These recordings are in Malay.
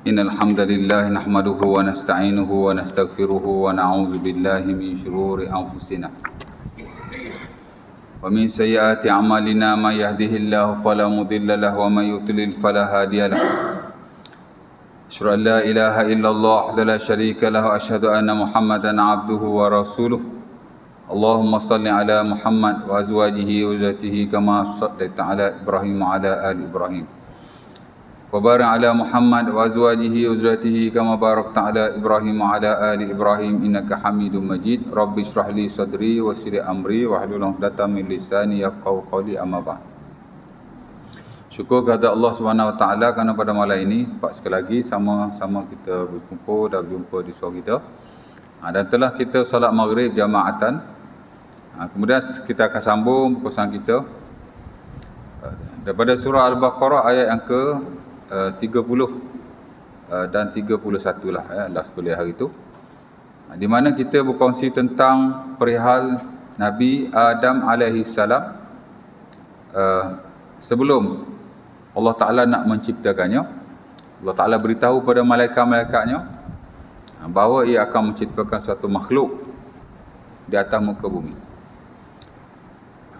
إن الحمد لله نحمده ونستعينه ونستغفره ونعوذ بالله من شرور أنفسنا ومن سيئات أعمالنا من يهده الله فلا مضل له ومن يضلل فلا هادي له أشهد أن لا إله إلا الله وحده لا شريك له وأشهد أن محمدا عبده ورسوله اللهم صل على محمد وأزواجه وذريته كما صليت على إبراهيم وعلى آل إبراهيم وبارك على محمد وأزواجه وذريته كما باركت على إبراهيم وعلى آل إبراهيم إنك حميد مجيد رب اشرح لي صدري ويسر لي أمري واحلل عقدة من لساني يفقهوا قولي أما بعد. Syukur kepada Allah Subhanahu Wa Taala kerana pada malam ini sekali lagi sama-sama kita berkumpul dan berjumpa di suara kita. Dan telah kita salat maghrib jamaatan. Kemudian kita akan sambung pesan kita daripada surah Al-Baqarah ayat yang ke 30 dan 31 lah last kuliah hari itu, di mana kita berkongsi tentang perihal Nabi Adam alaihi salam sebelum Allah Ta'ala nak menciptakannya. Allah Ta'ala beritahu pada malaikat-malaikatnya bahawa ia akan menciptakan suatu makhluk di atas muka bumi.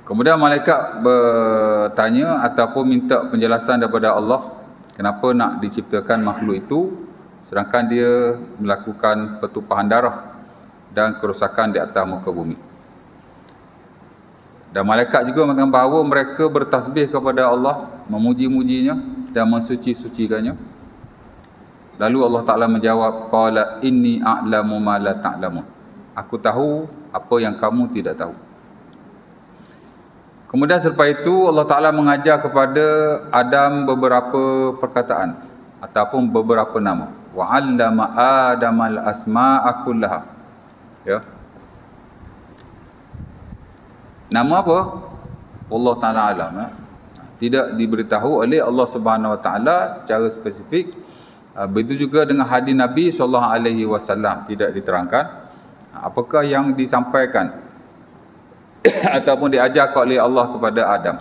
Kemudian malaikat bertanya ataupun minta penjelasan daripada Allah kenapa nak diciptakan makhluk itu sedangkan dia melakukan pertumpahan darah dan kerosakan di atas muka bumi. Dan malaikat juga mengatakan bahawa mereka bertasbih kepada Allah, memuji-mujinya dan mensuci-sucikannya. Lalu Allah Ta'ala menjawab, qala inni a'lamu ma la ta'lamun. Aku tahu apa yang kamu tidak tahu. Kemudian selepas itu Allah Ta'ala mengajar kepada Adam beberapa perkataan ataupun beberapa nama. Wa 'allama Adamal asma'a kullaha. Ya. Nama apa? Allah Ta'ala alam. Tidak diberitahu oleh Allah Subhanahu Wa Ta'ala secara spesifik. Begitu juga dengan hadis Nabi SAW tidak diterangkan apakah yang disampaikan ataupun diajarkan oleh Allah kepada Adam.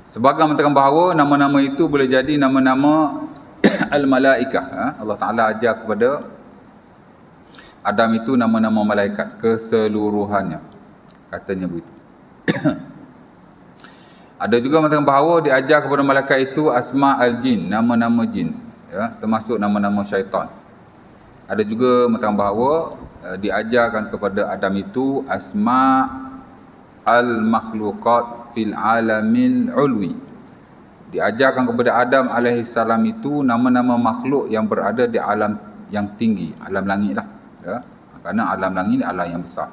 Sebagai mengatakan bahawa nama-nama itu boleh jadi nama-nama al-malaikah. Allah Ta'ala ajar kepada Adam itu nama-nama malaikat keseluruhannya, katanya begitu. Ada juga mengatakan bahawa diajar kepada malaikat itu asma al-jin, nama-nama jin, ya, termasuk nama-nama syaitan. Ada juga mengatakan bahawa diajarkan kepada Adam itu asma al-makhluqat fil alamil ulwi. Diajarkan kepada Adam alaihi salam itu nama-nama makhluk yang berada di alam yang tinggi, alam langit lah. Ya, kerana alam langit alam yang besar.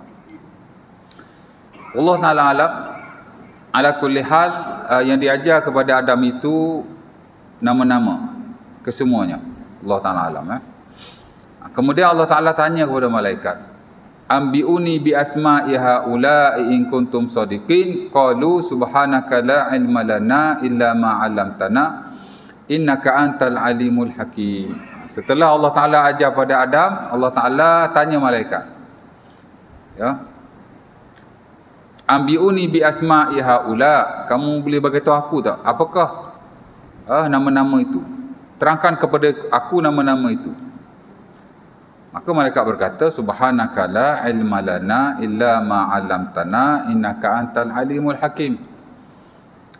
Allah Ta'ala alam ala kulli hal yang diajar kepada Adam itu nama-nama kesemuanya. Allah Ta'ala alam. Kemudian Allah Ta'ala tanya kepada malaikat, ambi'uni bi asma'i haula'i in kuntum sadiqin. Qalu subhanaka la ilma lana illa ma 'allamtana innaka antal alimul hakim. Setelah Allah Ta'ala ajar pada Adam, Allah Ta'ala tanya malaikat, ya, ambi'uni bi asma'i haula, kamu boleh bagi tahu aku tak apakah nama-nama itu? Terangkan kepada aku nama-nama itu. Maka malaikat berkata, subhanaka la ilma lana illa ma 'allamtana innaka antal alimul hakim.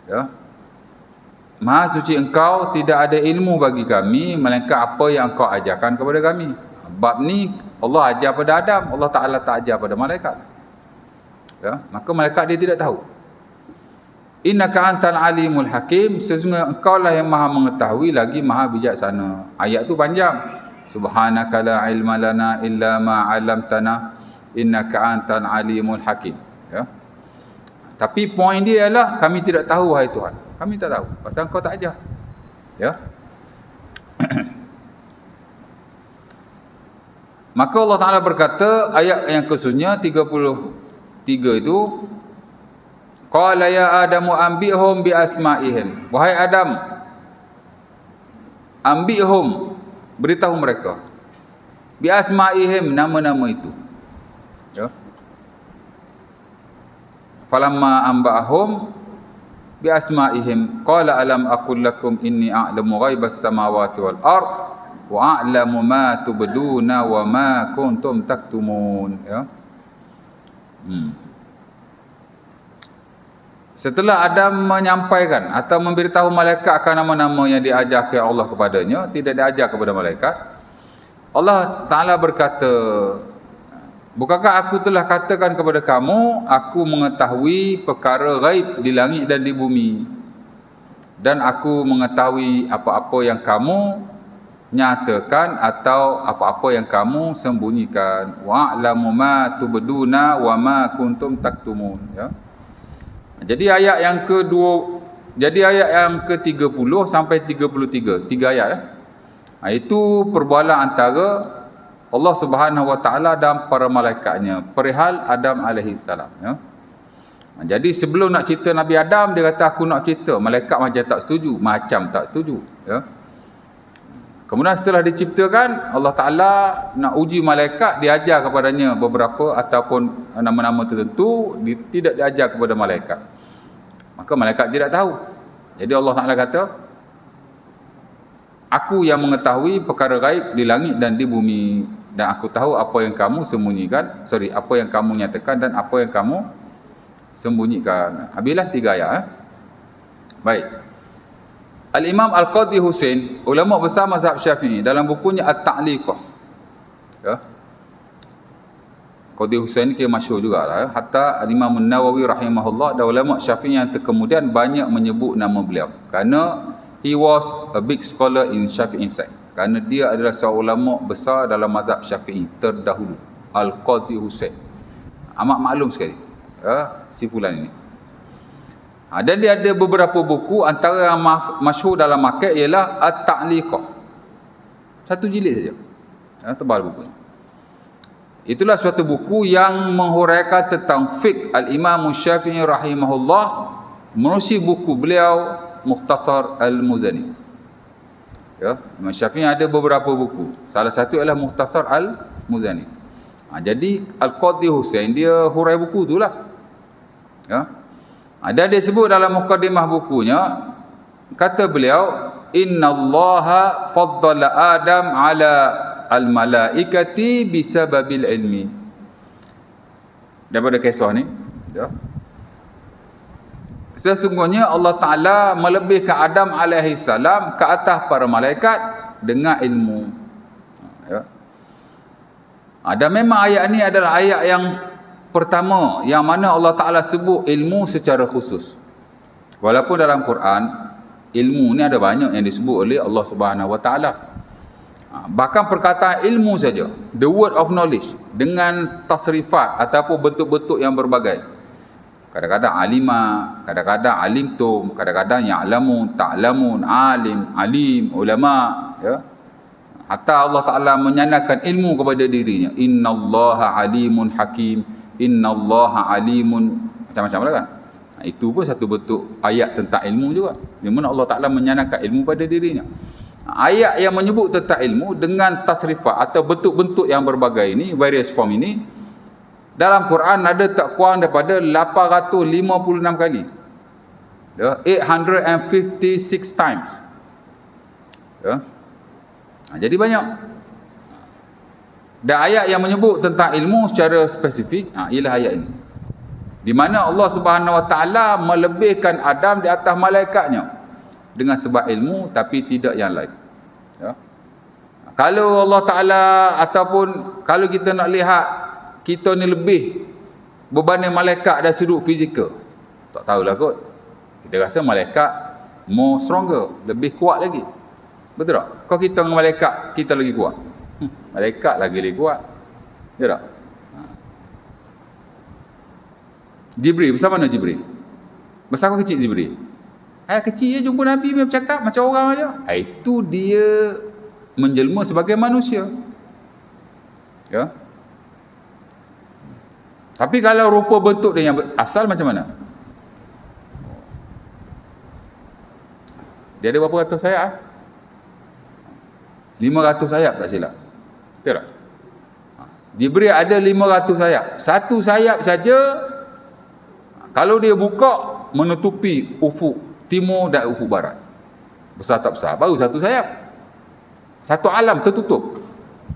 Ya. Maha suci engkau, tidak ada ilmu bagi kami melainkan apa yang engkau ajarkan kepada kami. Bab ni Allah ajar pada Adam, Allah Ta'ala tak ajar pada malaikat. Ya, maka malaikat dia tidak tahu. Innaka antal alimul hakim, sesungguhnya engkau lah yang maha mengetahui lagi maha bijaksana. Ayat tu panjang. Subhanaka la ilma lana illa ma 'allamtana innaka antal alimul hakim. Ya. Tapi poin dia ialah kami tidak tahu wahai Tuhan. Kami tak tahu pasal engkau tak ajar. Ya. Maka Allah Ta'ala berkata ayat yang kesunya 33 itu, qala ya Adamu ambi'hum bi asma'ihim. Wahai Adam, ambi'hum, beritahu mereka bi asma'ihim, nama-nama itu. Ya. Falamma amba'hum bi asma'ihim. Qala alam aqul lakum inni a'lamu ghaibas samawati wal ard wa a'lamu ma tubduna wa ma kuntum taktumun. Ya. Setelah Adam menyampaikan atau memberitahu malaikat akan nama-nama yang diajarkan Allah kepadanya, tidak diajar kepada malaikat, Allah Ta'ala berkata, bukankah aku telah katakan kepada kamu, aku mengetahui perkara ghaib di langit dan di bumi, dan aku mengetahui apa-apa yang kamu nyatakan atau apa-apa yang kamu sembunyikan. Wa'lamu ma tubduna wa ma kuntum taktumun. Ya. Jadi ayat yang ke-30 sampai 33, 3 ayat. Itu perbualan antara Allah Subhanahu Wa Taala dan para malaikatnya perihal Adam alaihi salam. Ya. Jadi sebelum nak cerita Nabi Adam, dia kata aku nak cerita. Malaikat macam tak setuju. Ya. Kemudian setelah diciptakan, Allah Ta'ala nak uji malaikat, diajar kepadanya beberapa ataupun nama-nama tertentu, tidak diajar kepada malaikat. Maka malaikat tidak tahu. Jadi Allah Ta'ala kata, aku yang mengetahui perkara gaib di langit dan di bumi, dan aku tahu apa yang kamu sembunyikan, apa yang kamu nyatakan dan apa yang kamu sembunyikan. Habislah 3 ayat. Baik. Al-Imam Al-Qadhi Husain, ulama besar mazhab Syafi'i, dalam bukunya At-Ta'liqah. Ya. Qadhi Husain ni masyhur jugalah. Hatta Al-Imam An-Nawawi rahimahullah dan ulama Syafi'i yang kemudian banyak menyebut nama beliau. Kerana he was a big scholar in Syafi'i side. Kerana dia adalah seorang ulama besar dalam mazhab Syafi'i terdahulu. Al-Qadhi Husain. Amat maklum sekali. Ya, si fulan ini. Dan dia ada beberapa buku, antara yang masyhur dalam market ialah At-Ta'liqah. 1 jilid saja. Tebal bukunya. Itulah suatu buku yang menghuraikan tentang fiqh Al-Imam Syafi'i rahimahullah menerusi buku beliau Mukhtasar Al-Muzani. Ya, Imam Syafi'i ada beberapa buku. Salah satu ialah Mukhtasar Al-Muzani. Jadi Al-Qadhi Husain dia hurai buku itulah. Ya. Dan dia sebut dalam mukadimah bukunya, kata beliau, innallaha faddala Adam ala al-malaikati bisababil ilmi. Daripada kisah ni, ya. Sesungguhnya Allah Ta'ala melebihkan Adam alaihi salam ke atas para malaikat dengan ilmu. Ya. Dan memang ayat ni adalah ayat yang pertama yang mana Allah Ta'ala sebut ilmu secara khusus. Walaupun dalam Quran ilmu ni ada banyak yang disebut oleh Allah Subhanahu Wa Ta'ala. Bahkan perkataan ilmu saja, the word of knowledge, dengan tasrifat ataupun bentuk-bentuk yang berbagai. Kadang-kadang alima, kadang-kadang alimtum, kadang-kadang ya'lamun, ta'lamun, alim, ulama, ya. Hatta Allah Ta'ala menyanakan ilmu kepada dirinya. Innallaha alimun hakim, innallaha alimun, macam-macam lah kan. Itu pun satu bentuk ayat tentang ilmu juga, di mana Allah Ta'ala menyanakan ilmu pada dirinya. Ayat yang menyebut tentang ilmu dengan tasrifat atau bentuk-bentuk yang berbagai ini, various form ini, dalam Quran ada tak kurang daripada 856 kali. 856 times. Ya. Jadi banyak. Dan ayat yang menyebut tentang ilmu secara spesifik, ialah ayat ini. Di mana Allah Subhanahu Wa Ta'ala melebihkan Adam di atas malaikatnya dengan sebab ilmu, tapi tidak yang lain. Ya. Kalau Allah Ta'ala ataupun kalau kita nak lihat kita ni lebih berbanding malaikat dari sudut fizikal, tak tahulah kot. Kita rasa malaikat more stronger, lebih kuat lagi. Betul tak? Kalau kita dengan malaikat, kita lagi kuat. Malaikat lagi kuat. Ya tak? Jibril, besar mana Jibril? Besar ke kecil Jibril? Kecil je jumpa Nabi dia bercakap macam orang aja. Itu dia menjelma sebagai manusia. Ya. Tapi kalau rupa bentuk dia yang asal macam mana? Dia ada berapa ratus sayap? 500 sayap tak silap. Betul tak? Jibril ada 500 sayap. Satu sayap saja, kalau dia buka, menutupi ufuk timur dan ufuk barat. Besar tak besar, baru satu sayap. Satu alam tertutup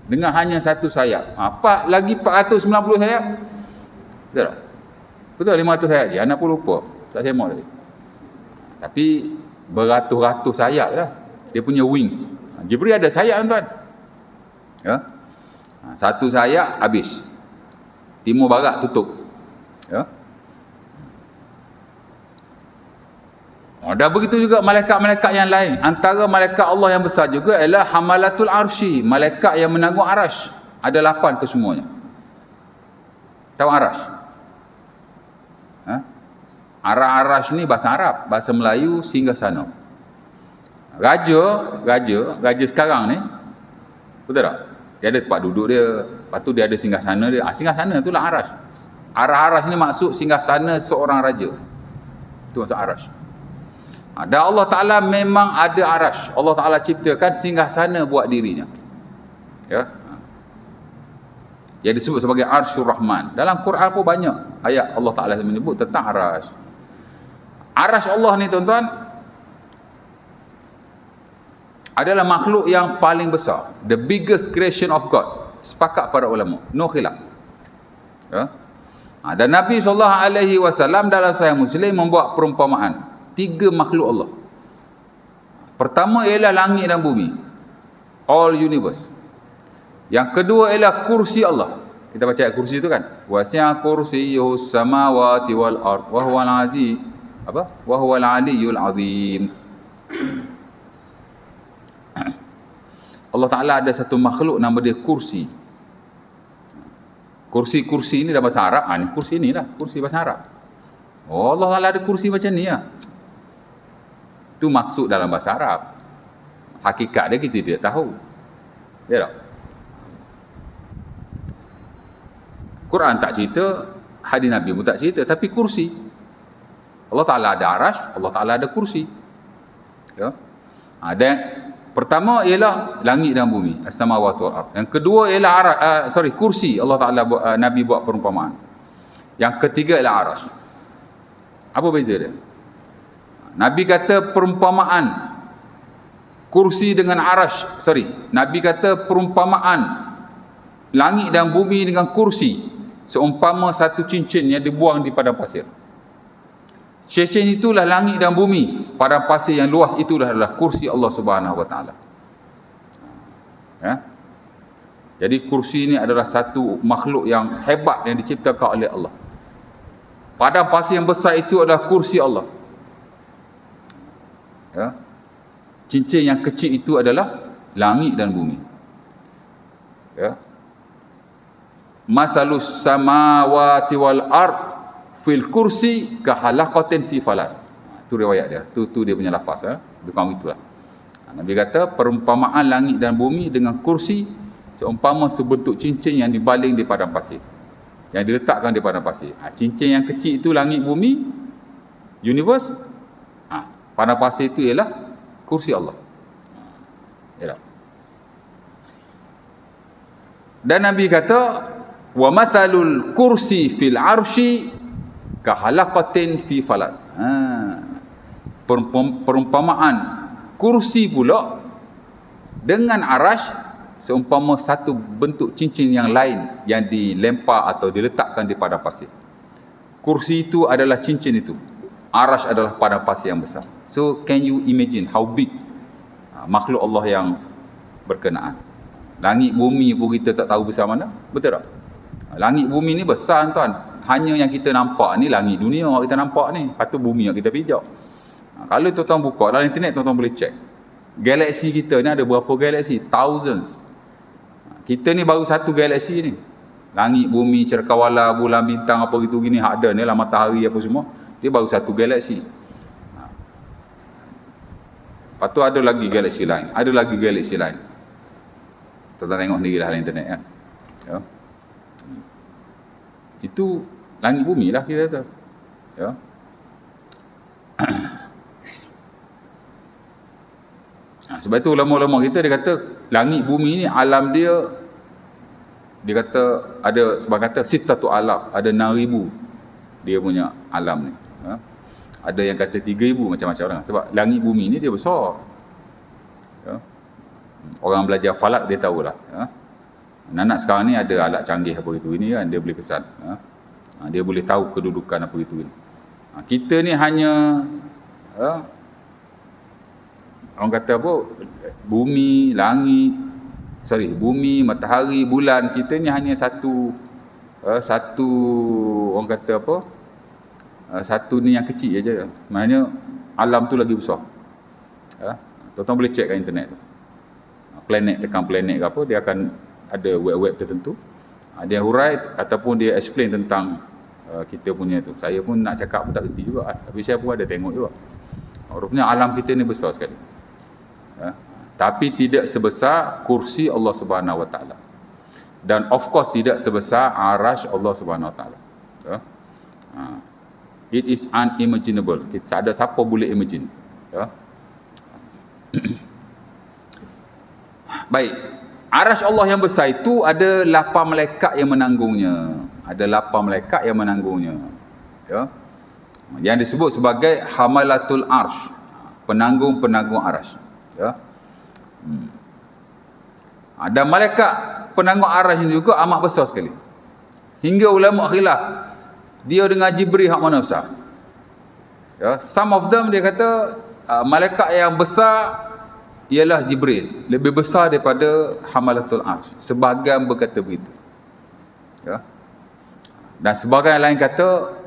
dengan hanya satu sayap. Apa lagi 490 sayap? Betul tak? Betul 500 sayap je. Anak pun lupa. Tak semak tadi. Tapi beratus-ratus sayap lah. Dia punya wings. Jibril ada sayap tuan. Ya. Satu sayap habis. Timur barat tutup. Ya. Dan begitu juga malaikat-malaikat yang lain. Antara malaikat Allah yang besar juga ialah hamalatul arsy, malaikat yang menanggung arash. Ada 8 kesemuanya. Tahu arash? Arash ni bahasa Arab, bahasa Melayu singgahsana. Raja sekarang ni, betul tak? Dia ada tempat duduk dia, lepas tu dia ada singgahsana dia. Singgahsana itulah arash. Arash ni maksud singgahsana seorang raja. Itu maksud arash. Dan Allah Ta'ala memang ada arash. Allah Ta'ala ciptakan singgahsana buat dirinya. Ya. Yang disebut sebagai Arsyur Rahman. Dalam Quran pun banyak ayat Allah Ta'ala menyebut tentang arash. Arash Allah ni tuan-tuan adalah makhluk yang paling besar. The biggest creation of God. Sepakat para ulama. No khilaf. Ya. Dan Nabi SAW dalam Sahih Muslim membuat perumpamaan 3 makhluk Allah. Pertama ialah langit dan bumi, all universe. Yang kedua ialah kursi Allah. Kita baca ayat kursi itu kan, wasi'a kursiyyuhus samawati wal ard wa huwal aziz wa huwal aliyyul azim. Allah Ta'ala ada satu makhluk nama dia kursi. Kursi ini dalam bahasa Arab. Ni kursi ni lah, kursi bahasa Arab. Oh, Allah Ta'ala ada kursi macam ni lah. Itu maksud dalam bahasa Arab. Hakikat dia kita tidak tahu. Ya tak? Quran tak cerita, hadis Nabi pun tak cerita, tapi kursi. Allah Ta'ala ada arash, Allah Ta'ala ada kursi. Ya. Dan pertama ialah langit dan bumi, as-samawati wal ard. Yang kedua ialah kursi. Allah Ta'ala Nabi buat perumpamaan. Yang ketiga ialah arash. Apa beza dia? Nabi kata perumpamaan kursi dengan arash. Nabi kata perumpamaan langit dan bumi dengan kursi seumpama satu cincin yang dibuang di padang pasir. Cincin itulah langit dan bumi. Padang pasir yang luas itulah adalah kursi Allah Subhanahu Wa Taala. Ya. Jadi kursi ini adalah satu makhluk yang hebat yang diciptakan oleh Allah. Padang pasir yang besar itu adalah kursi Allah. Ya. Cincin yang kecil itu adalah langit dan bumi. Ya. Masalus samawati wal ard fil kursi kahalaqatin fi falat. Itu riwayat dia. Tu dia punya lafaz, bukan itulah. Nabi kata perumpamaan langit dan bumi dengan kursi seumpama sebentuk cincin yang dibaling di padang pasir. Yang diletakkan di padang pasir. Cincin yang kecil itu langit bumi, universe. Padang pasir itu ialah kursi Allah. Ya. Dan Nabi kata wa mathalul kursi fil arsy ka halaqatin fi falat. Perumpamaan kursi pula dengan arash seumpama satu bentuk cincin yang lain yang dilempar atau diletakkan di padang pasir. Kursi itu adalah cincin itu. Arash adalah padang pasir yang besar. So can you imagine how big makhluk Allah yang berkenaan. Langit bumi pun kita tak tahu besar mana. Betul tak? Langit bumi ni besar tuan. Hanya yang kita nampak ni langit dunia yang kita nampak ni. Lepas tu bumi yang kita pijak. Kalau tuan-tuan buka dalam internet, tuan-tuan boleh check. Galaksi kita ni ada berapa galaksi? Thousands. Kita ni baru satu galaksi ni. Langit, bumi, cerkawala, bulan, bintang apa gitu gini hak ada ni lah, matahari apa semua. Dia baru satu galaksi. Lepas tu ada lagi galaksi lain. Ada lagi galaksi lain. Tuan-tuan tengok sendiri lah dalam internet kan. Ya. Itu langit bumi lah kita kata. Ya. Sebab itu ulama-ulama kita dia kata langit bumi ni alam dia kata ada sebab kata sittatu alaf, ada 6,000 dia punya alam ni. Ada yang kata 3,000 macam-macam orang. Sebab langit bumi ni dia besar. Ya. Orang belajar falak dia tahulah. Ya. Anak sekarang ni ada alat canggih apa itu ini kan, dia boleh kesan. Ya. Dia boleh tahu kedudukan apa itu ini. Kita ni hanya orang kata apa, bumi, langit, bumi, matahari, bulan, kita ni hanya satu orang kata apa, satu ni yang kecil je. Maknanya alam tu lagi besar. Tuan-tuan boleh cek kat internet tu. Planet, tekan planet ke apa, dia akan ada web-web tertentu. Dia hurai ataupun dia explain tentang kita punya tu. Saya pun nak cakap pun tak kerti juga, tapi saya pun ada tengok juga. Rupanya alam kita ni besar sekali. Tapi tidak sebesar kursi Allah Subhanahu Wa Taala. Dan of course tidak sebesar arasy Allah Subhanahu Wa Taala. It is unimaginable. Tak ada siapa boleh imagine. Baik. Arasy Allah yang besar itu ada 8 malaikat yang menanggungnya. Ada 8 malaikat yang menanggungnya. Yang disebut sebagai hamalatul arsh, penanggung-penanggung arasy. Dan malaikat penanggung arasy ini juga amat besar sekali. Hingga ulama khilaf dia dengan Jibril hak mana besar. Some of them dia kata malaikat yang besar ialah Jibril, lebih besar daripada hamalatul arsh. Sebahagian berkata begitu. Dan sebahagian lain kata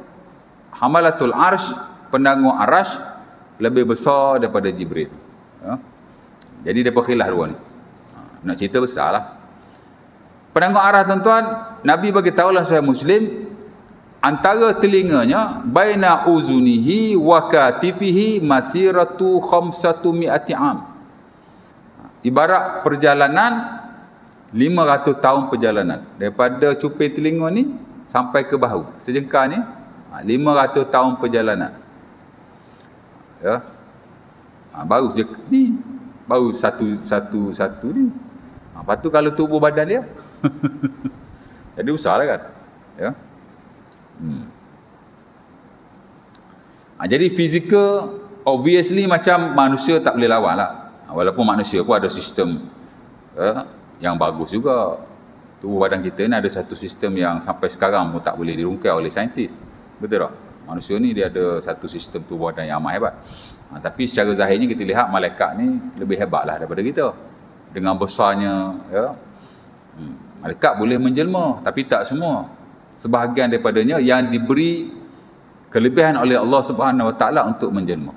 hamalatul arsh, penanggung arasy, lebih besar daripada Jibril. Jadi dia berkhilaf dua ni. Nak cerita besar lah. Penanggung arasy tuan-tuan, Nabi bagi tahu lah saya Muslim, antara telinganya baina uzunihi wa katifihi masiratu 500 am. Ibarat perjalanan 500 tahun perjalanan daripada cuping telinga ni sampai ke bahu sejengkal ni, 500 tahun perjalanan. Baru ni, baru satu ni. Lepas tu kalau tubuh badan dia jadi besar lah kan. Jadi fizikal obviously macam manusia tak boleh lawan lah. Walaupun manusia pun ada sistem yang bagus juga. Tubuh badan kita ni ada satu sistem yang sampai sekarang pun tak boleh dirungkai oleh saintis. Betul tak? Manusia ni dia ada satu sistem tubuh badan yang amat hebat. Tapi secara zahirnya kita lihat malaikat ni lebih hebat lah daripada kita. Dengan besarnya, malaikat boleh menjelma, tapi tak semua. Sebahagian daripadanya yang diberi kelebihan oleh Allah Subhanahu Wa Taala untuk menjelma.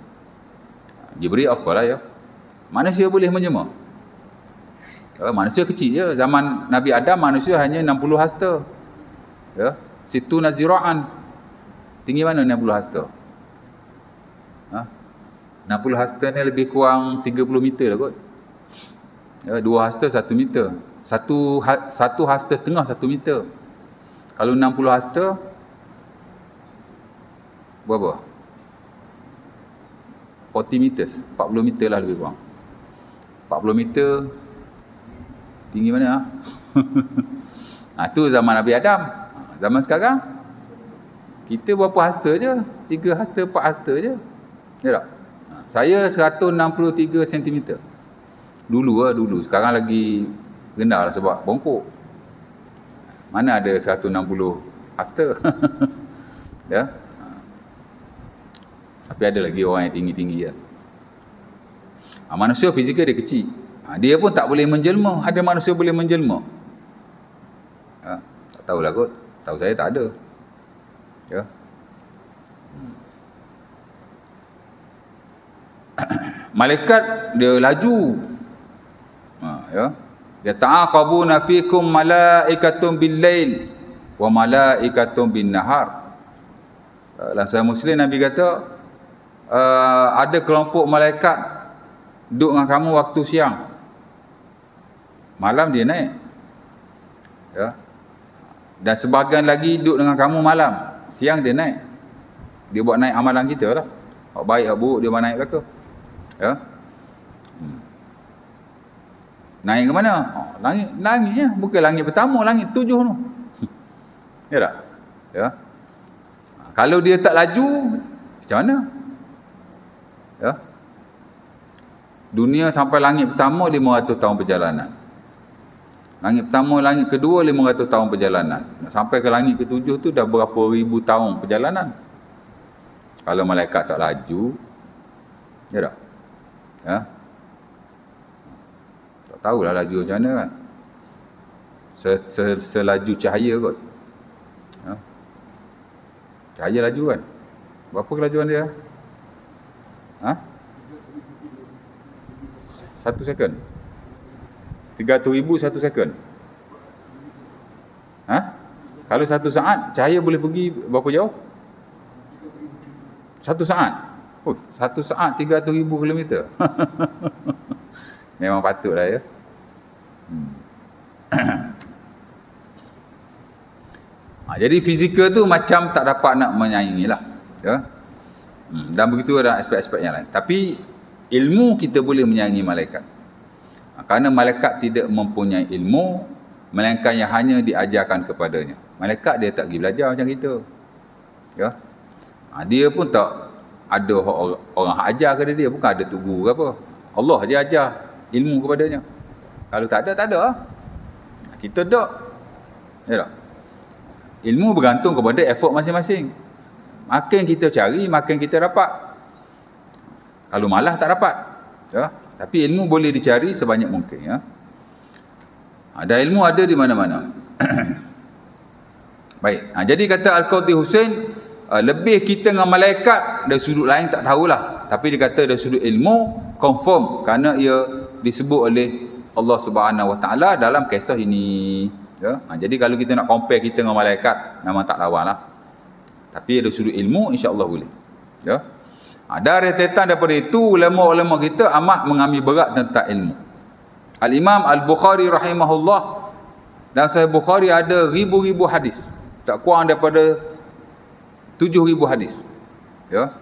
Jibril of course lah ya. Manusia boleh menjelma. Manusia kecil je. Zaman Nabi Adam manusia hanya 60 hasta. Situ nazira'an. Tinggi mana 60 hasta? 60 hasta ni lebih kurang 30 meter lah kot. 2 hasta 1 meter. Satu hasta setengah 1 meter. Kalau 60 hasta berapa? 40 meters. 40 meter lah lebih kurang. 40 meter tinggi mana? Tu zaman Nabi Adam. Zaman sekarang kita berapa hasta je? 3 hasta, 4 hasta je. Ya tak? Saya 163 cm. Dulu. Sekarang lagi rendah lah sebab bongkok. Mana ada 160 hasta. Ya. Tapi ada lagi orang yang tinggi-tinggi lah. Manusia fizikal dia kecil. Dia pun tak boleh menjelma. Ada manusia boleh menjelma? Tak tahulah kot. Tahu saya tak ada. Ya. Malaikat dia laju. Ya. Yata'aqabuna fikum malaikatun bil-lail wa malaikatun bin-nahar. Dalam Sahih Muslim Nabi kata ada kelompok malaikat duduk dengan kamu waktu siang. Malam dia naik. Ya. Dan sebahagian lagi duduk dengan kamu malam. Siang dia naik. Dia buat naik amalan kita lah. Hak baik hak buruk dia buat naik belaka. Ya. Naik ke mana? Langitnya. Bukan langit pertama, langit 7 tu. Ya tak? Ya. Kalau dia tak laju, macam mana? Ya. Dunia sampai langit pertama 500 tahun perjalanan. Langit pertama, langit kedua 500 tahun perjalanan. Sampai ke langit ketujuh tu dah berapa ribu tahun perjalanan. Kalau malaikat tak laju, ya tak? Ya. Tak tahulah laju macam mana kan. Selaju cahaya kot. Ya. Cahaya laju kan? Berapa kelajuan dia? 1 second. 300,000 1 second. Kalau 1 saat, cahaya boleh pergi berapa jauh? 1 saat. 1 saat 300,000 kilometer. Memang patutlah ya. Jadi fizikal tu macam tak dapat nak menyaingi lah. Ya. Dan begitu ada aspek-aspek yang lain. Tapi ilmu kita boleh menyaingi malaikat. Kerana malaikat tidak mempunyai ilmu, melainkan yang hanya diajarkan kepadanya. Malaikat dia tak pergi belajar macam kita. Ya. Dia pun tak ada orang ajar kepada dia, bukan ada tu guru ke apa. Allah je ajar ilmu kepadanya. Kalau tak ada. Kita tak. Ya tak? Ilmu bergantung kepada effort masing-masing. Makin kita cari, makin kita dapat. Kalau malas tak dapat. Ya. Tapi ilmu boleh dicari sebanyak mungkin. Ya. Ada ilmu ada di mana-mana. Baik. Jadi kata Al-Qadhi Hussein, lebih kita dengan malaikat dari sudut lain tak tahulah. Tapi dia kata dari sudut ilmu, confirm. Kerana ia disebut oleh Allah Subhanahu Wa Taala dalam kisah ini. Ya. Jadi kalau kita nak compare kita dengan malaikat, memang tak lawan lah. Tapi dari sudut ilmu, insya-Allah boleh. Ya. Dari rentetan daripada itu, ulama-ulama kita amat mengambil berat tentang ilmu. Al-Imam Al-Bukhari rahimahullah, dalam Sahih Bukhari ada ribu-ribu hadis. Tak kurang daripada 7,000 hadis. Ya.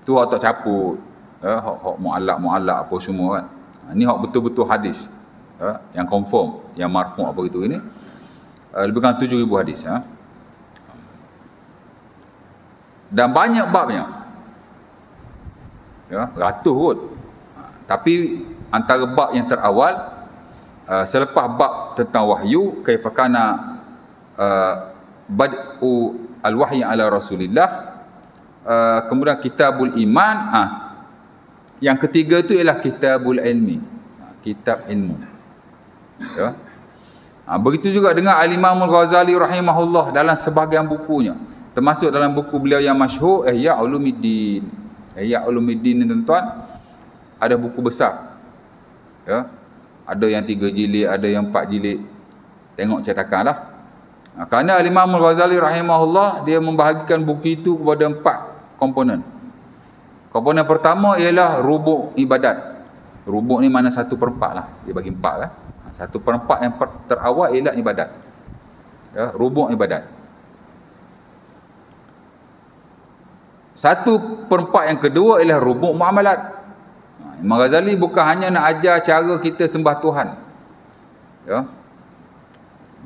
Tu hak tak caput. Ya, hak mu'allaq apa semua kan. Ni hak betul-betul hadis. Ya, yang confirm, yang marfu' apa gitu ini. Lebih kurang 7,000 hadis, ya. Dan banyak babnya. Ya, ratus kot. Tapi antara bab yang terawal, selepas bab tentang wahyu, kaifakana bad'u al-wahyi ala Rasulillah, kemudian kitabul iman, yang ketiga tu ialah kitabul ilmi, kitab ilmu. Ya. Begitu juga dengan Al-Imam Al-Ghazali rahimahullah dalam sebahagian bukunya, termasuk dalam buku beliau yang masyhur Ihya Ulumuddin. Ihya Ulumuddin ni tuan-tuan, ada buku besar. Ya. Ada yang 3 jilid, ada yang 4 jilid. Tengok cetakanlah. Kerana Al-Imam Al-Ghazali rahimahullah, dia membahagikan buku itu kepada 4 komponen. Komponen pertama ialah rubuk ibadat. Rubuk ni mana 1/4 lah. Dia bagi 4 kan. 1/4 yang terawal ialah ibadat. Ya, rubuk ibadat. 1/4 yang kedua ialah rubuk muamalat. Imam Ghazali bukan hanya nak ajar cara kita sembah Tuhan. Ya.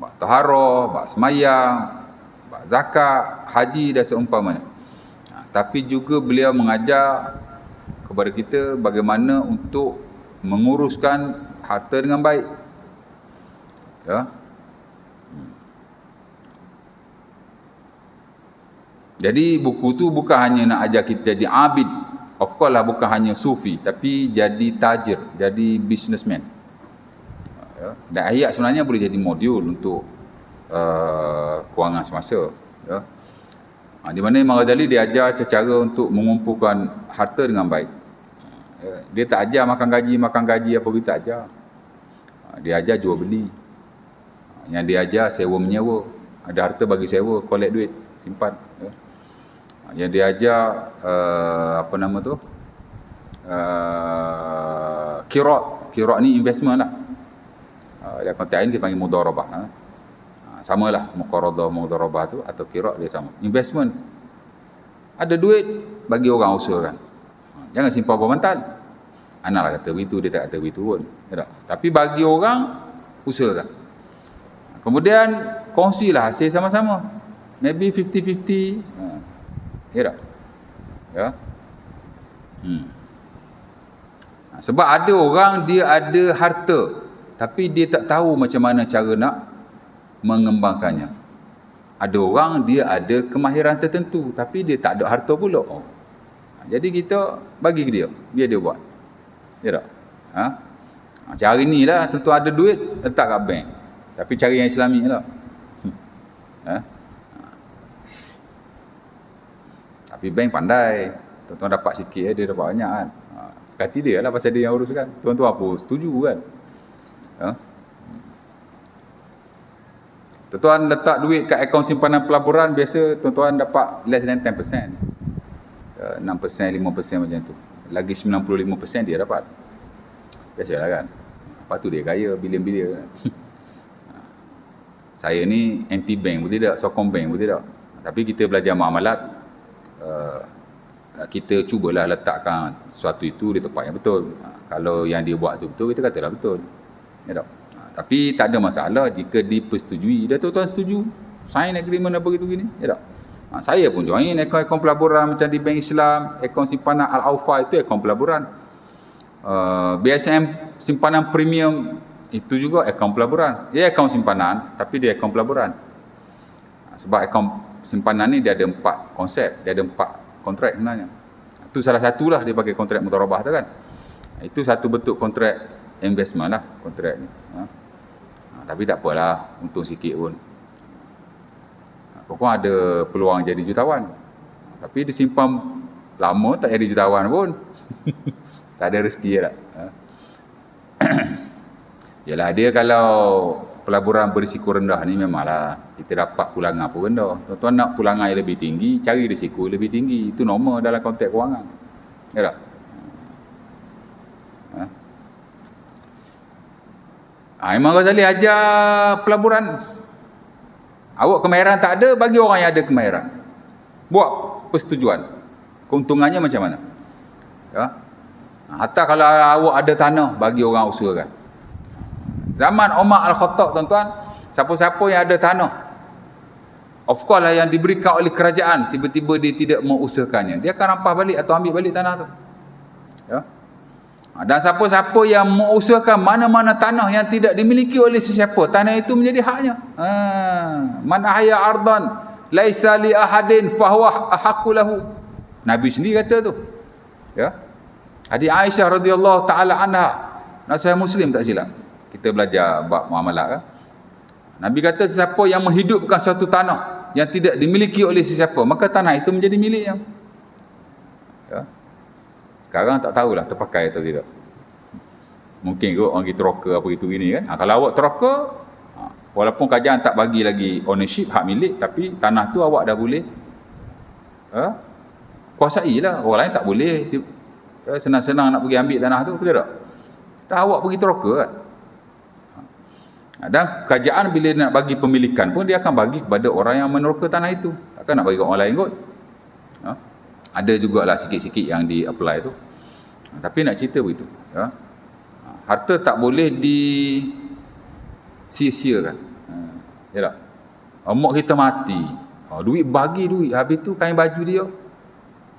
Bab taharah, bab semayang, bab zakat, haji dan seumpamanya. Tapi juga beliau mengajar kepada kita bagaimana untuk menguruskan harta dengan baik. Ya. Jadi buku tu bukan hanya nak ajar kita jadi abid. Of course lah, bukan hanya sufi, tapi jadi tajir, jadi businessman. Ya. Dan ayat sebenarnya boleh jadi modul untuk kewangan semasa. Ya. Di mana Imam Ghazali dia ajar cara untuk mengumpulkan harta dengan baik. Ya. Dia tak ajar makan gaji apa gitu, tak ajar. Dia ajar jual beli. Yang dia ajar sewa menyewa. Ada harta bagi sewa, collect duit, simpan. Ya. Yang dia ajar apa nama tu, kirat ni investment lah. Dalam konteks lain kita panggil mudharabah. Samalah mudarabah tu atau kirat dia sama, investment. Ada duit bagi orang usahakan. Jangan simpan berbantal. Analah kata begitu, dia tak kata begitu pun. Ya, tapi bagi orang usahakan. Kemudian kongsilah hasil sama-sama. Maybe 50-50. Ya tak? Ya. Sebab ada orang dia ada harta tapi dia tak tahu macam mana cara nak mengembangkannya. Ada orang dia ada kemahiran tertentu tapi dia tak ada harta pula. Jadi kita bagi ke dia, biar dia buat. Ya tak? Cara ni lah, tentu ada duit letak kat bank. Tapi cara yang Islami lah. Tapi bank pandai. Tuan-tuan dapat sikit dia dapat banyak kan. Sekati dia lah pasal dia yang uruskan. Tuan-tuan apa setuju kan? Tuan-tuan letak duit kat akaun simpanan pelaburan, biasa tuan-tuan dapat less than 10%. 6%, 5% macam tu. Lagi 95% dia dapat. Biasalah kan. Lepas tu dia kaya, bilion-bilion. Saya ni anti bank pun tidak, sokong bank pun tidak. Tapi kita belajar muamalat, kita cubalah letakkan sesuatu itu di tempat yang betul. Kalau yang dia buat tu betul, kita katalah betul. Ya tak? Tapi tak ada masalah jika dipersetujui. Dah tuan-tuan setuju, sign agreement apa gitu gini, ya tak? Saya pun join akaun pelaburan macam di Bank Islam, akaun simpanan Al-Aufa itu akaun pelaburan. BSM simpanan premium itu juga akaun pelaburan. Dia akaun simpanan tapi dia akaun pelaburan. Sebab akaun simpanan ni dia ada 4 konsep, dia ada 4 kontrak sebenarnya. Itu salah satulah dia pakai kontrak mudharabah tu kan. Itu satu bentuk kontrak investment lah kontrak ni. Tapi tak apalah, untung sikit pun. Pokok ada peluang jadi jutawan. Tapi disimpan lama tak jadi jutawan pun. Tak ada rezeki lah. Yalah, dia kalau pelaburan berisiko rendah ni memanglah kita dapat pulangan pun rendah. Tuan-tuan nak pulangan yang lebih tinggi, cari risiko lebih tinggi. Itu normal dalam konteks kewangan. Ya tak? Imam Ghazali ajar pelaburan. Awak kemahiran tak ada, bagi orang yang ada kemahiran. Buat persetujuan. Keuntungannya macam mana? Ya? Hatta kalau awak ada tanah, bagi orang usahakan. Zaman Umar Al-Khattab, tuan-tuan, siapa-siapa yang ada tanah, of course lah yang diberikan oleh kerajaan, tiba-tiba dia tidak mengusahakannya, dia akan rampas balik atau ambil balik tanah tu. Ya? Dan siapa-siapa yang mengusahakan mana-mana tanah yang tidak dimiliki oleh sesiapa, tanah itu menjadi haknya. Man ahya ardan laisa li ahadin fahuwa ahaqqu lahu. Nabi sendiri kata tu. Ya. Hadis Aisyah radhiyallahu taala anha, Sahih Muslim tak silap. Kita belajar bab muamalah kan. Nabi kata siapa yang menghidupkan suatu tanah yang tidak dimiliki oleh sesiapa, maka tanah itu menjadi miliknya. Ya. Sekarang tak tahulah terpakai atau tidak. Mungkin kot orang kita rocker apa gitu gini kan. Kalau awak teroka, walaupun kerajaan tak bagi lagi ownership, hak milik, tapi tanah tu awak dah boleh kuasai lah. Orang lain tak boleh senang-senang nak pergi ambil tanah tu, betul tak? Dah awak pergi teroka kan. Dan kerajaan bila nak bagi pemilikan pun, dia akan bagi kepada orang yang meneroka tanah itu. Takkan nak bagi ke orang lain kot. Ada jugalah sikit-sikit yang di-apply tu. Tapi nak cerita begitu. Ya. Harta tak boleh sia-siakan. Ya tak? Mak kita mati. Duit bagi duit. Habis tu kain baju dia,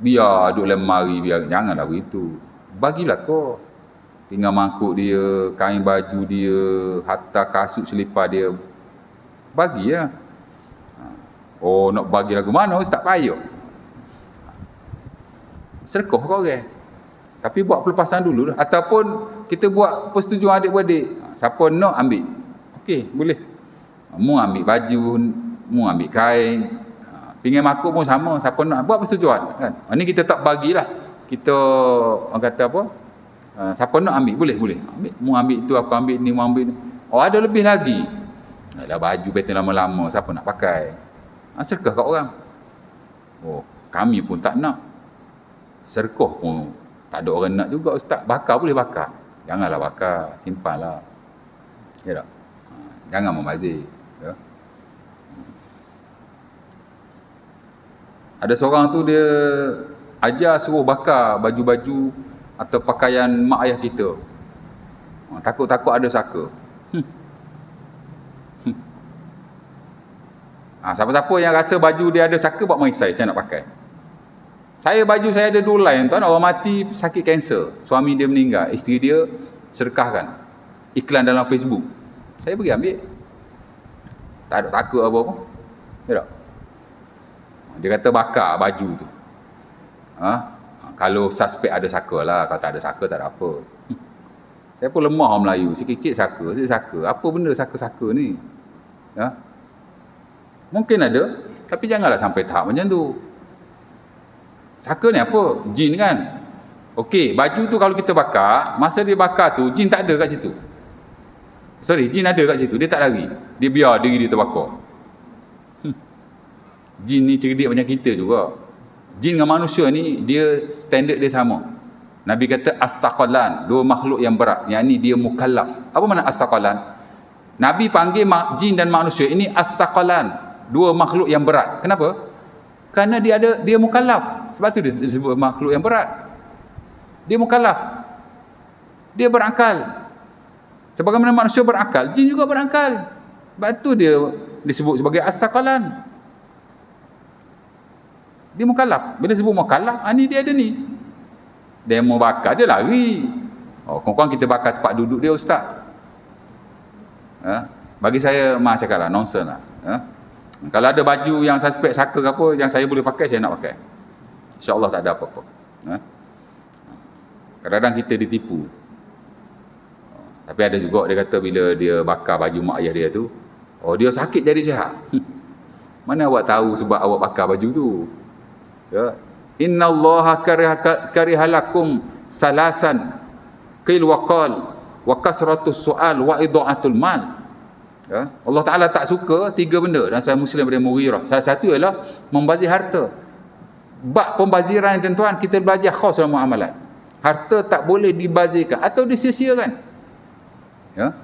biar duduk lemari, biar. Janganlah begitu. Bagilah kau. Pinggan mangkuk dia, kain baju dia, hatta kasut selipar dia. Bagi lah. Oh, nak bagi lagu mana? Tak payah. Serkoh kau orang. Tapi buat pelepasan dulu lah. Ataupun kita buat persetujuan adik-beradik. Siapa nak ambil. Okey, boleh. Mu ambil baju, mu ambil kain. Pinggan makuk pun sama. Siapa nak buat persetujuan. Kan? Ini kita tak bagilah. Kita, orang kata apa? Siapa nak ambil, boleh. Ambil. Mu ambil tu, aku ambil ni, mu ambil ni. Oh, ada lebih lagi. Alah, baju betul lama-lama. Siapa nak pakai? Serkah kat orang. Oh, kami pun tak nak. Serkoh pun tak ada orang nak juga, ustaz. Bakar boleh bakar. Janganlah bakar, simpanlah. Ya tak? Jangan membazir. Ya. Ada seorang tu dia ajar suruh bakar baju-baju atau pakaian mak ayah kita. Takut-takut ada saka. Siapa-siapa yang rasa baju dia ada saka, buat maisai, saya nak pakai. Baju saya ada 2 line tuan, orang mati sakit kanser, suami dia meninggal, isteri dia sedekahkan. Iklan dalam Facebook. Saya pergi ambil. Tak ada takut apa-apa. Ya tak? Dia kata bakar baju tu. Kalau suspek ada saka lah, kalau tak ada saka tak ada apa. Saya pun lemah orang Melayu, sikit-sikit saka. Apa benda saka-saka ni? Mungkin ada, tapi janganlah sampai tahap macam tu. Saka ni apa? Jin kan? Okey, baju tu kalau kita bakar, masa dia bakar tu, jin tak ada kat situ. Jin ada kat situ, dia tak lari. Dia biar diri dia terbakar. Jin ni cerdik macam kita juga. Jin dengan manusia ni, dia standard dia sama. Nabi kata as-saqalan, 2 makhluk yang berat. Yang ni dia mukallaf. Apa makna as-saqalan? Nabi panggil jin dan manusia ini as-saqalan, 2 makhluk yang berat. Kenapa? Kerana dia mukallaf. Sebab tu dia disebut makhluk yang berat. Dia mukallaf. Dia berakal. Sebagaimana manusia berakal, jin juga berakal. Sebab tu dia disebut sebagai as-saqalan. Dia mukallaf. Bila sebut mukallaf, ni dia ada ni. Dia mau bakar, dia lari. Kurang-kurang kita bakar tempat duduk dia, ustaz. Bagi saya, cakap lah, nonsense lah. Kalau ada baju yang suspek saka ke apa, yang saya boleh pakai, saya nak pakai. InsyaAllah tak ada apa-apa. Kadang-kadang kita ditipu. Tapi ada juga dia kata bila dia bakar baju mak ayah dia tu, dia sakit jadi sihat. Mana awak tahu sebab awak bakar baju tu? Ya. Innallaha karihalakum salasan qil wa qal wa kasratus su'al wa idha'atul mal. Ya. Allah Ta'ala tak suka 3 benda dalam Sahih Muslim daripada Mughirah. Salah satu ialah membazir harta. Bab pembaziran ni tuan-tuan, kita belajar khas dalam amalan. Harta tak boleh dibazirkan atau disia-siakan. Ya.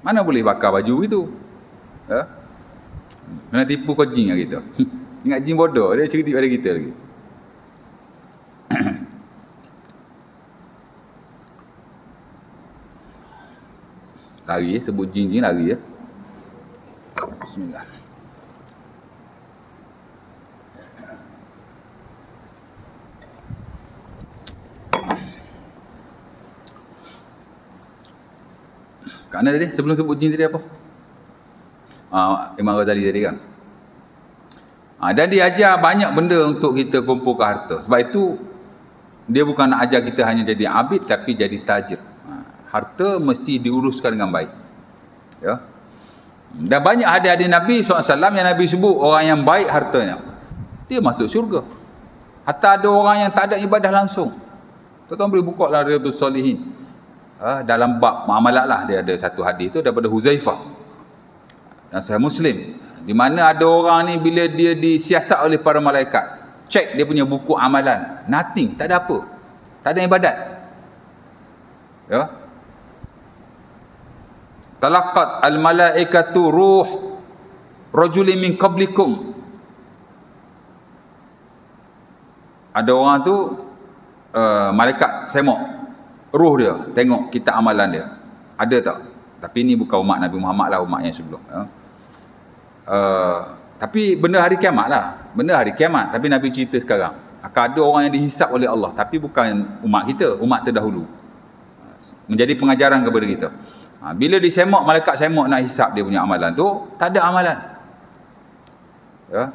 Mana boleh bakar baju itu? Ya. Kena tipu kau jin lah kita. Ingat jin bodoh, dia cerdik pada kita lagi. Lari sebut jin-jin lari ya. Bismillah. Kat mana tadi? Sebelum sebut jin tadi apa? Imam Ghazali tadi kan. Dan dia ajar banyak benda untuk kita kumpulkan harta. Sebab itu dia bukan nak ajar kita hanya jadi abid, tapi jadi tajir. Harta mesti diuruskan dengan baik. Ya. Dan banyak hadis-hadis Nabi SAW yang Nabi sebut orang yang baik hartanya, dia masuk syurga. Hatta ada orang yang tak ada ibadah langsung. Tuan-tuan boleh buka lah Riyadhus Shalihin. Dalam bab muamalat lah, dia ada satu hadis tu daripada Huzaifah dan Sahih Muslim, di mana ada orang ni bila dia disiasat oleh para malaikat, cek dia punya buku amalan, nothing, tak ada apa, tak ada ibadat. Ya. Talaqat al-malaikatu ruh rajulin min qablikum. Ada orang tu malaikat semok ruh dia, tengok kita amalan dia. Ada tak? Tapi ini bukan umat Nabi Muhammad lah, umat yang sebelum. Tapi benda hari kiamat lah. Benda hari kiamat. Tapi Nabi cerita sekarang. Akan ada orang yang dihisap oleh Allah. Tapi bukan umat kita, umat terdahulu. Menjadi pengajaran kepada kita. Bila disemok, malaikat semok nak hisap dia punya amalan tu, tak ada amalan. Ya.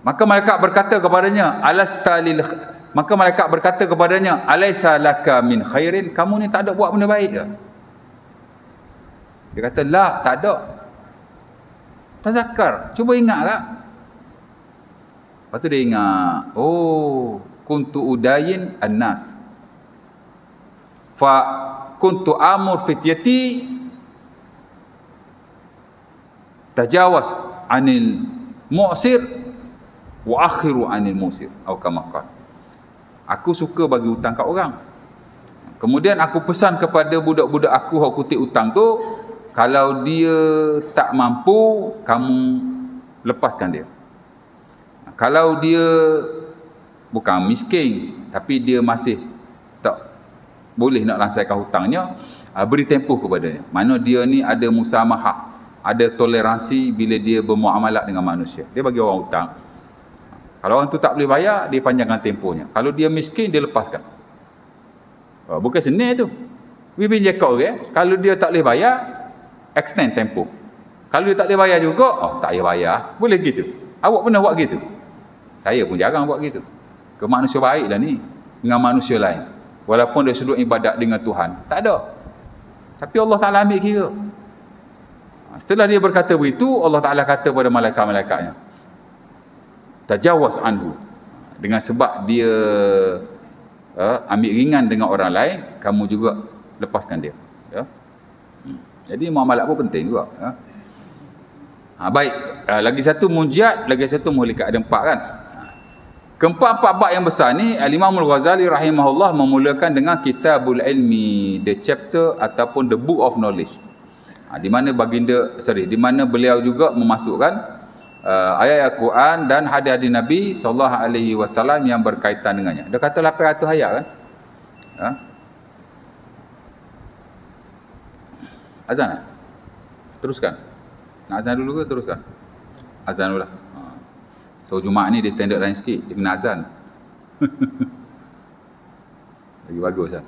Maka malaikat berkata kepadanya, maka malaikat berkata kepadanya, alaysa laka min khairin, kamu ni tak ada buat benda baik ke? Dia kata, la, tak ada. Tazakkar, cuba ingat tak? Lepas tu dia ingat, kuntu udayin annas, fa kuntu amur fityati tajawaz anil mu'sir wa akhiru anil musir, atau kama qala. Aku suka bagi hutang kat orang, kemudian aku pesan kepada budak-budak aku hak kutip hutang tu, kalau dia tak mampu, kamu lepaskan dia. Kalau dia bukan miskin, tapi dia masih tak boleh nak langsaikan hutangnya, beri tempoh kepadanya. Mana dia ni ada musamahah, ada toleransi bila dia bermuamalah dengan manusia. Dia bagi orang hutang. Kalau orang tu tak boleh bayar, dia panjangkan tempohnya. Kalau dia miskin, dia lepaskan. Bukan senil tu. Bibi cakap orang, kalau dia tak boleh bayar, extend tempoh. Kalau dia tak boleh bayar juga, tak payah bayar. Boleh gitu. Awak pernah buat gitu? Saya pun jarang buat gitu. Ke manusia baik lah ni. Dengan manusia lain. Walaupun dia sudut ibadat dengan Tuhan. Tak ada. Tapi Allah Ta'ala ambil kira. Setelah dia berkata begitu, Allah Ta'ala kata pada malaikat-malaikatnya, tajawaz anhu. Dengan sebab dia ambil ringan dengan orang lain, kamu juga lepaskan dia. Ya? Jadi muamalat pun penting juga. Ya? Baik, lagi satu munjiat, lagi satu muhlikat. Ada 4 kan. Keempat bab yang besar ni, Al-Imam Al-Ghazali rahimahullah memulakan dengan Kitabul Ilmi, the chapter ataupun the book of knowledge. Di mana di mana beliau juga memasukkan ayat Al-Quran dan hadis-hadis Nabi sallallahu alaihi wasallam yang berkaitan dengannya. Dia kata 800 ayat kan? Azan kan? Teruskan. Nak azan dulu ke teruskan? Azan dulu lah. So Jumaat ni dia standard lain sikit. Dia kena azan. Lagi bagus kan?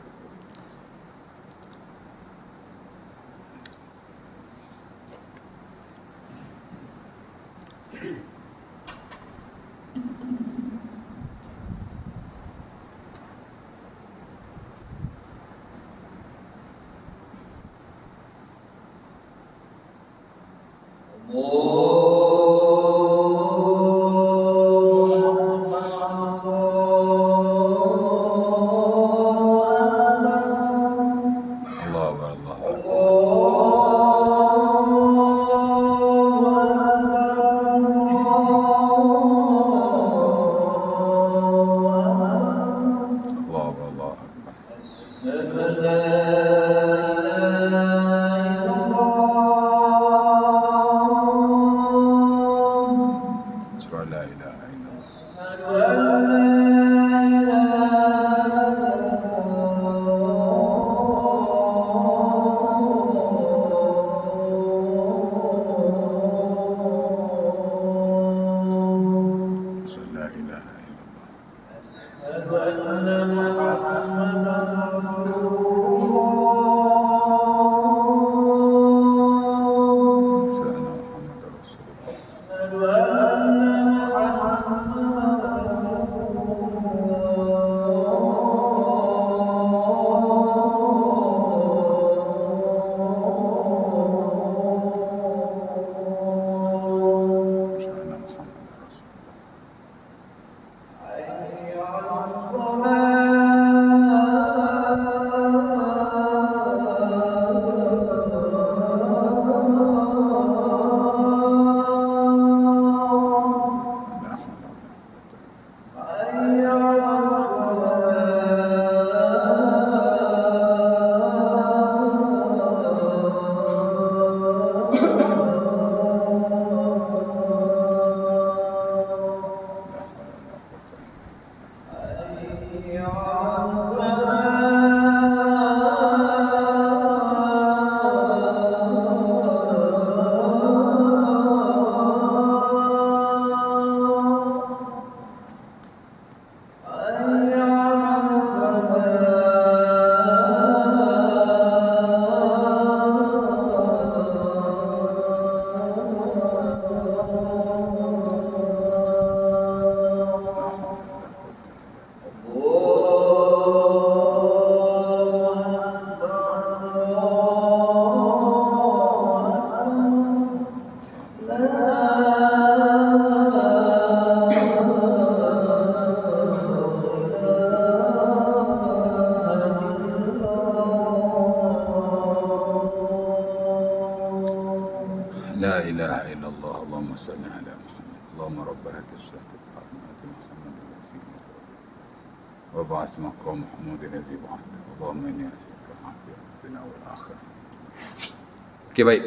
Okey, baik.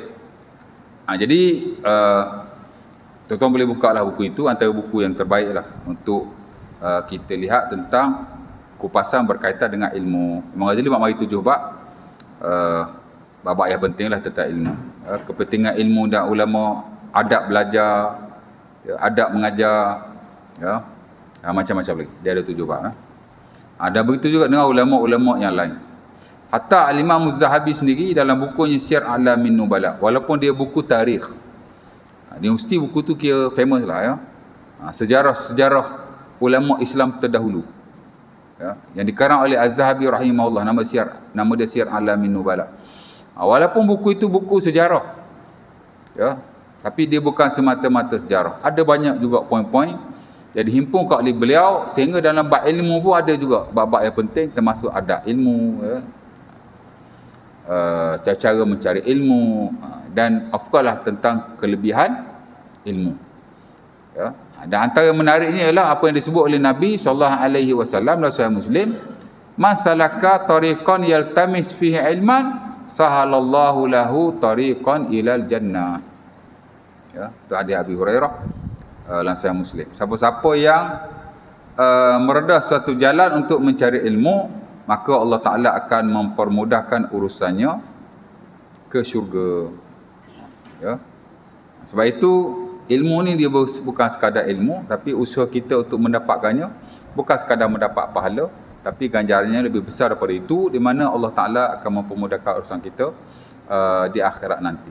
Jadi tuan-tuan boleh buka lah buku itu, antara buku yang terbaik lah untuk kita lihat tentang kupasan berkaitan dengan ilmu. Imam Ghazali mari 7 bab. babak yang pentinglah tentang ilmu. Kepentingan ilmu dan ulama, adab belajar, adab mengajar, ya. Macam-macam lagi. Dia ada 7 bab. Dan begitu juga dengan ulama-ulama yang lain. Hatta Al-Imam Az-Zahabi sendiri dalam bukunya Syiar A'lamin Nubala, walaupun dia buku tarikh, dia mesti buku tu kira famous lah, ya. Sejarah ulama Islam terdahulu, ya, yang dikarang oleh Az-Zahabi rahimahullah, nama dia Syiar A'lamin Nubala. Walaupun buku itu buku sejarah, ya, tapi dia bukan semata-mata sejarah. Ada banyak juga poin-poin yang dihimpun oleh beliau, sehingga dalam bab ilmu pun ada juga bab-bab yang penting, termasuk adab ilmu, ya, cara mencari ilmu, dan of course lah tentang kelebihan ilmu, ya. Dan antara menariknya ialah apa yang disebut oleh Nabi SAW dalam Sahih Muslim, man salaka tariqan yaltamis fihi ilman sahalallahu lahu tariqan ilal jannah, ya, itu hadis Abi Hurairah dalam Sahih Muslim. Siapa-siapa yang meredah suatu jalan untuk mencari ilmu, maka Allah Ta'ala akan mempermudahkan urusannya ke syurga, ya. Sebab itu ilmu ni dia bukan sekadar ilmu, tapi usaha kita untuk mendapatkannya bukan sekadar mendapat pahala, tapi ganjarannya lebih besar daripada itu, di mana Allah Ta'ala akan mempermudahkan urusan kita di akhirat nanti,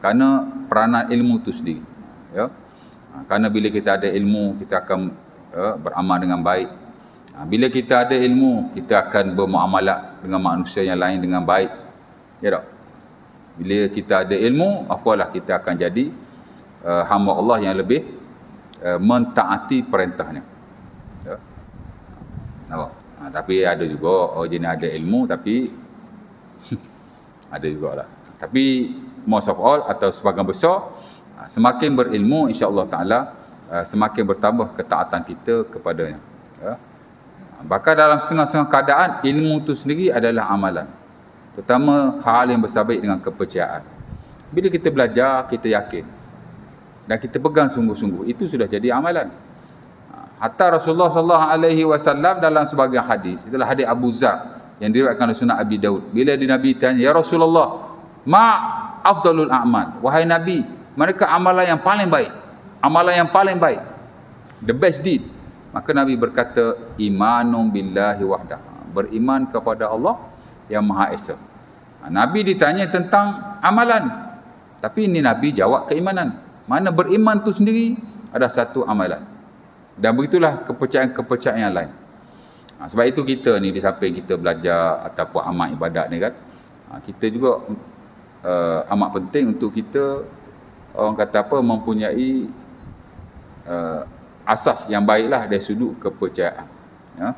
kerana peranan ilmu itu sendiri, ya. Kerana bila kita ada ilmu, kita akan beramal dengan baik. Bila kita ada ilmu, kita akan bermuamalat dengan manusia yang lain dengan baik, ya tak? Bila kita ada ilmu, apalah kita akan jadi hamba Allah yang lebih mentaati perintahnya, ya. Nampak? Tapi ada juga jenis ada ilmu tapi ada jugalah. Tapi most of all, atau sebahagian besar, semakin berilmu, insya-Allah Taala semakin bertambah ketaatan kita kepadanya, ya. Bahkan dalam setengah-setengah keadaan, ilmu itu sendiri adalah amalan, terutama hal yang bersabit dengan kepercayaan. Bila kita belajar, kita yakin dan kita pegang sungguh-sungguh, itu sudah jadi amalan. Hatta Rasulullah SAW dalam sebagian hadis, itulah hadis Abu Zar yang diriwayatkan oleh Sunan Abi Daud, bila Nabi tanya, ya Rasulullah, ma afdalul a'mal, wahai Nabi, mereka amalan yang paling baik, amalan yang paling baik, the best deed. Maka Nabi berkata, imanun billahi wahdah, beriman kepada Allah yang Maha Esa. Nabi ditanya tentang amalan, tapi ini Nabi jawab keimanan. Mana beriman tu sendiri ada satu amalan. Dan begitulah kepercayaan-kepercayaan yang lain. Sebab itu kita ni, di samping kita belajar ataupun amal ibadat ni kan, kita juga amat penting untuk kita, orang kata apa, mempunyai asas yang baiklah dari sudut kepercayaan, ya.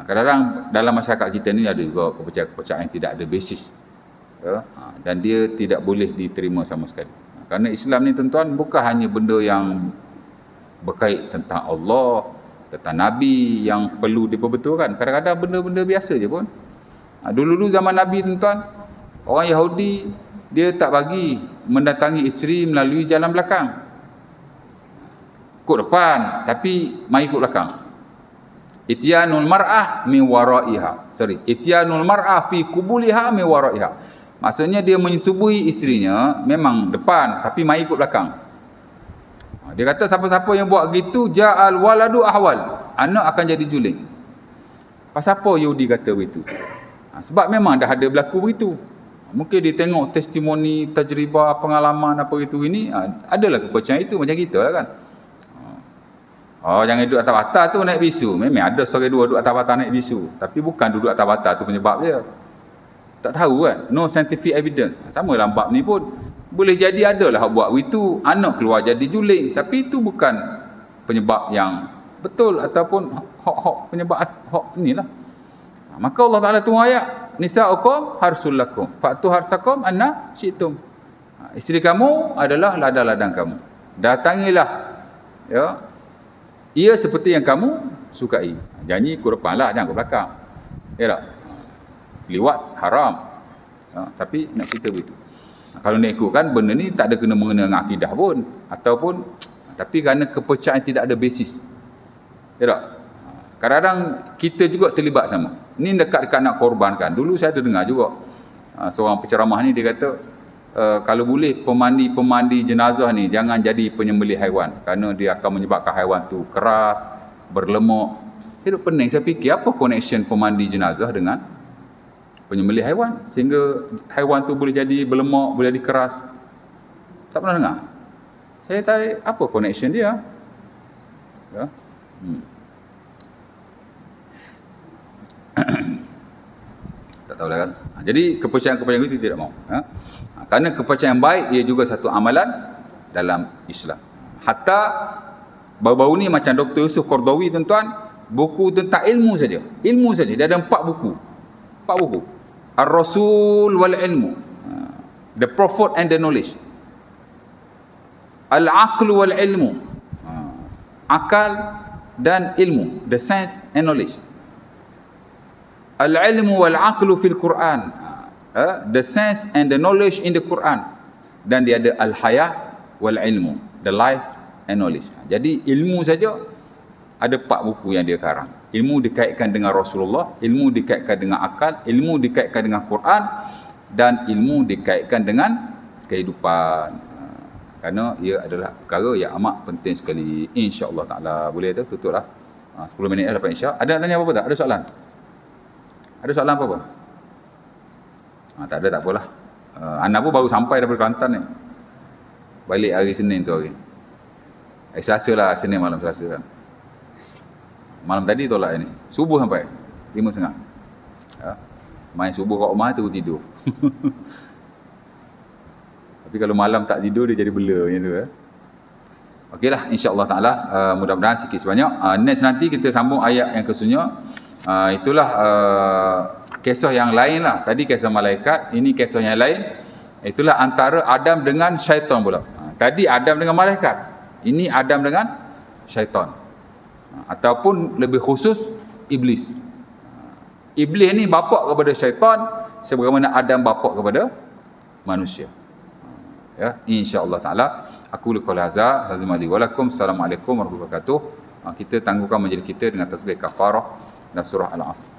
Kadang-kadang dalam masyarakat kita ni ada juga kepercayaan yang tidak ada basis, ya. Dan dia tidak boleh diterima sama sekali. Kerana Islam ni tuan-tuan bukan hanya benda yang berkait tentang Allah, tentang Nabi yang perlu diperbetulkan. Kadang-kadang benda-benda biasa je pun. Dulu-dulu zaman Nabi tuan-tuan, orang Yahudi dia tak bagi mendatangi isteri melalui jalan belakang, ikut depan, tapi mai ikut belakang. Ityanul mar'ah min waraiha. Ityanul mar'ah fi kubuliha min waraiha. Maksudnya dia menyetubuhi isterinya memang depan, tapi mai ikut belakang. Dia kata siapa-siapa yang buat gitu, ja'al waladu ahwal, anak akan jadi juling. Pasal apa Yahudi kata begitu? Sebab memang dah ada berlaku begitu. Mungkin dia tengok testimoni, tajribah, pengalaman apa itu ini, adalah kepercayaan itu macam kita lah kan. Jangan duduk atas bata tu naik bisu. Memang ada seorang dua duduk atas bata naik bisu, tapi bukan duduk atas bata tu penyebab dia. Tak tahu kan, no scientific evidence. Sama dalam bab ni pun, boleh jadi adalah buat begitu, anak keluar jadi juling, tapi itu bukan penyebab yang betul ataupun hak penyebab hak inilah. Maka Allah Taala tu ayat, nisa'ukum harsul lakum fa'tu harsakum anna syi'tum. Isteri kamu adalah ladang-ladang kamu, datangilah, ya, ia seperti yang kamu sukai. Janji ikut depan lah, jangan ke belakang, ya tak? Liwat haram, ya, tapi nak cerita begitu. Kalau nak ikutkan benda ni tak ada kena mengena dengan akidah pun, ataupun tapi kerana kepercayaan tidak ada basis, ya tak? Kadang-kadang kita juga terlibat sama. Ni dekat-dekat nak korbankan. Dulu saya ada dengar juga, seorang penceramah ni dia kata kalau boleh pemandi jenazah ni jangan jadi penyembelih haiwan kerana dia akan menyebabkan haiwan tu keras, berlemak. Saya pening, saya fikir apa connection pemandi jenazah dengan penyembelih haiwan sehingga haiwan tu boleh jadi berlemak, boleh jadi keras. Tak pernah dengar. Saya tarik apa connection dia. Ya. Tak tahu dah kan. Jadi kepercayaan-kepercayaan itu tidak mau. Kerana kepercayaan baik ia juga satu amalan dalam Islam. Hatta baru-baru ni macam Dr. Yusuf Qardawi tuan-tuan, buku tentang ilmu saja. Ilmu saja. Dia ada 4 buku. 4 buku. Ar-Rasul wal Ilmu. The Prophet and the Knowledge. Al-Aql wal Ilmu. Akal dan ilmu. The Science and Knowledge. Al-Ilmu wal Aqlu fil Quran. The Science and the Knowledge in the Quran. Dan dia ada Al-Hayah wal Ilmu. The Life and Knowledge. Jadi ilmu saja ada 4 buku yang dia karang. Ilmu dikaitkan dengan Rasulullah, ilmu dikaitkan dengan akal, ilmu dikaitkan dengan Quran, dan ilmu dikaitkan dengan kehidupan. Kerana ia adalah perkara yang amat penting sekali. InsyaAllah ta'ala. Boleh tu tutuplah. 10 minit dah dapat insya. Ada nak tanya apa-apa tak? Ada soalan? Ada soalan apa-apa? Tak ada, tak apalah. Ana pun baru sampai daripada Kelantan ni. Balik hari Senin tu hari. Selasa lah, Senin malam Selasa kan. Malam tadi tolak ni. Subuh sampai 5.30. Main subuh kat rumah tu tidur. Tapi kalau malam tak tidur dia jadi bela macam tu. Okeylah, insya-Allah taala mudah-mudahan sikit sebanyak. Next nanti kita sambung ayat yang kesunyi. Itulah kisah yang lain lah. Tadi kisah malaikat, ini kisah yang lain. Itulah antara Adam dengan syaitan pula. Tadi Adam dengan malaikat. Ini Adam dengan syaitan. Ataupun lebih khusus iblis. Iblis ni bapa kepada syaitan sebagaimana Adam bapa kepada manusia. Ya, insya-Allah taala aku qul hadza azimali walakum. Assalamualaikum warahmatullahi wabarakatuh. Kita tangguhkan majlis kita dengan tasbih kafarah dan surah Al-Asr.